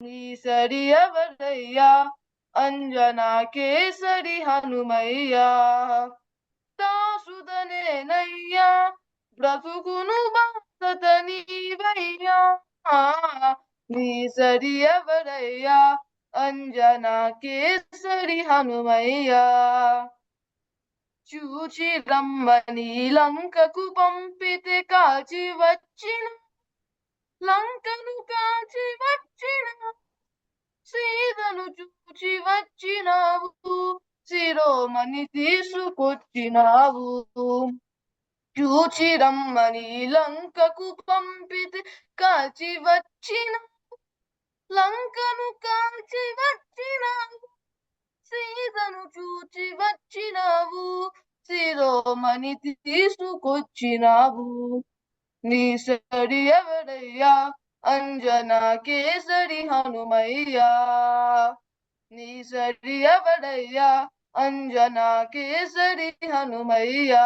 నీ సరి ఎవరయ్యా అంజనా కేసరి హనుమయ్యా దాసుదనేనయ్యా బ్రతుకును బాసత నీవయ్యా నీ సరి ఎవరయ్యా అంజనా కేసరి హనుమయ్యా చూచి రమ్మని లంకకు పంపితే కాచి వచ్చిన లంకను కాచి వచ్చిన సీతను చూచి వచ్చినావు శిరోమణి తీసుకొచ్చినావు చూచి రమ్మని లంకకు పంపితే కాచి వచ్చిన లంకను కాచి వచ్చినావు సీతను చూచి వచ్చినావు శిరోమణి తీసుకొచ్చినావు నీ సరి ఎవరయ్యా అంజనా కేసరి హనుమయ్యా నీ సరి ఎవరయ్యా అంజనా కేసరి హనుమయ్యా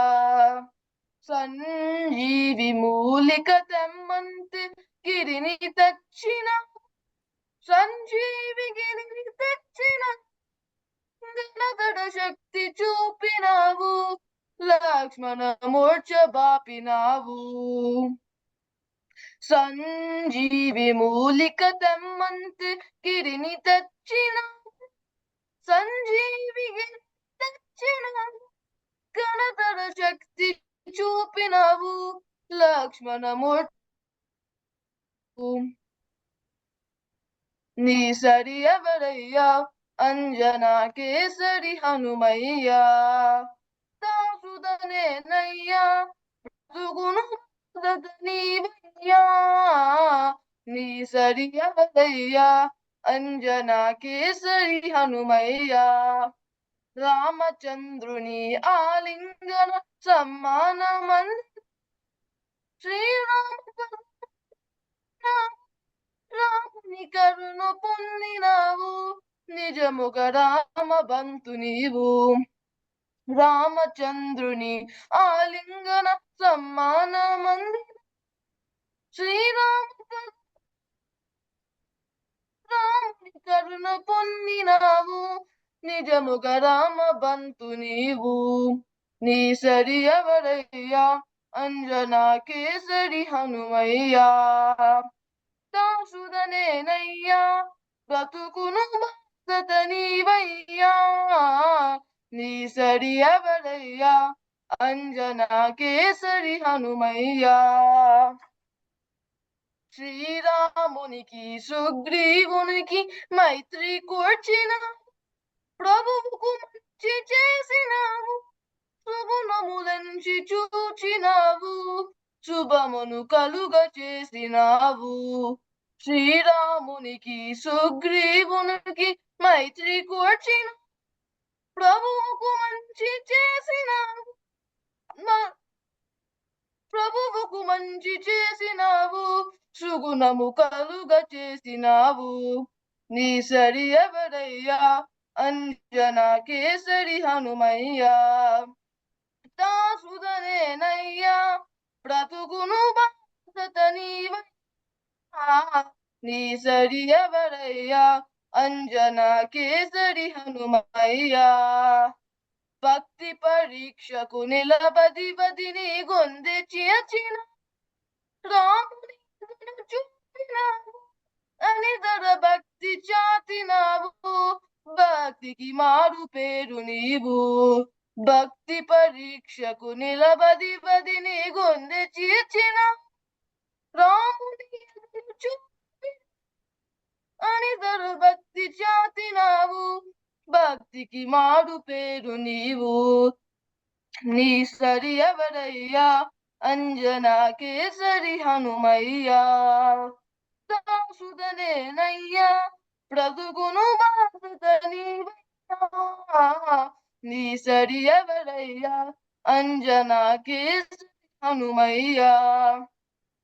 సంజీవి మూలిక తెమ్మంతే గిరిని తెచ్చిన సంజీవి గిరిని తెచ్చిన గణగణ శక్తి చూపినావు లక్ష్మణ మోర్చ బాపినావు సంజీవి మూలిక తెమ్మంతే గిరిని తెచ్చిన సంజీవి గిరిని తెచ్చిన గణధర శక్తి చూపినావు లక్ష్మణ నీ సరి ఎవరయ్యా అంజనా కేసరి హనుమయ్యా దాసుదనేనయ్యా బ్రతుకును నీవయ్యా నీ సరి ఎవరయ్యా అంజనా కేసరి హనుమయ్యా రామచంద్రుని ఆలింగన సమ్మానమంది శ్రీరామ రాముని కరుణ పొందినావు నిజముగ రామ బంతు నీవు రామచంద్రుని ఆలింగన సమ్మానమంది రాముని కరుణ పొందినావు నిజముగ రామ బంతు నీవు నీ సరి ఎవరయ్యా అంజనా కేసరి హనుమయ్యా దాసుదనేనయ్యా బ్రతుకును బాసత నీవయ్యా నీ సరి ఎవరయ్యా అంజనా కేసరి హనుమయ్యా శ్రీరామునికి సుగ్రీవునికి మైత్రి కూర్చిన ప్రభువుకు మంచి చేసినావు శుభములంచి చూచినావు శుభమును కలుగ చేసినావు శ్రీరామునికి సుగ్రీవునికి మైత్రి కూర్చిన ప్రభువుకు మంచి చేసినావు ప్రభువుకు మంచి చేసినావు సుగుణము కలుగ చేసినావు నీ సరి ఎవరయ్యా అంజనా కేసరి హనుమయ్యా దాసుదనేనయ్యా బ్రతుకును బాసత నీవయ్యా నీ సరి ఎవరయ్యా అంజనా కేసరి హనుమయ్యా భక్తి పరీక్షకు నిలబది వదిని గొందె చేర్చిన రాముని చూపినావు అనితర భక్తి చాతినావు భక్తికి మారు పేరు నీవు భక్తి పరీక్షకు నిలబది వదిని గొందె చేర్చిన రాముని అనితర భక్తి చాతినావు భక్తికి మాడు పేరు నీవు నీ సరి ఎవరయ్యా అంజనా కేసరి హనుమయ్యా దాసుదనేనయ్యా బ్రతుకును బాసత నీవయ్యా నీ సరి ఎవరయ్యా అంజనా కేసరి హనుమయ్యా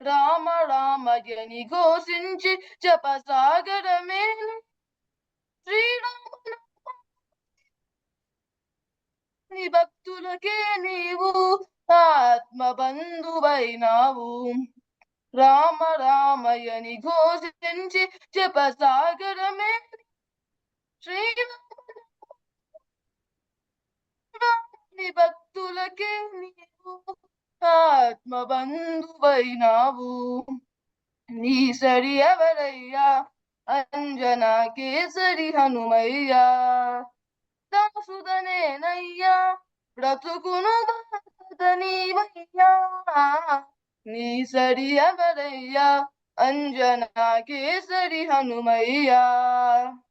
రామ రామయని ఘోషించి జపసాగరమే శ్రీరామ నీ భక్తులకే నీవు ఆత్మ బంధువైనావు రామ రామయని ఘోషించి జపసాగరమే శ్రీరాముని భక్తులకే నీవు ఆత్మబంధువైనావు. నీ సరి ఎవరయ్యా అంజనా కేసరి హనుమయ్యా. దాసుదనేనయ్యా బ్రతుకును బాధనీవయ్యా. నీ సరి ఎవరయ్యా అంజనా కేసరి హనుమయ్యా.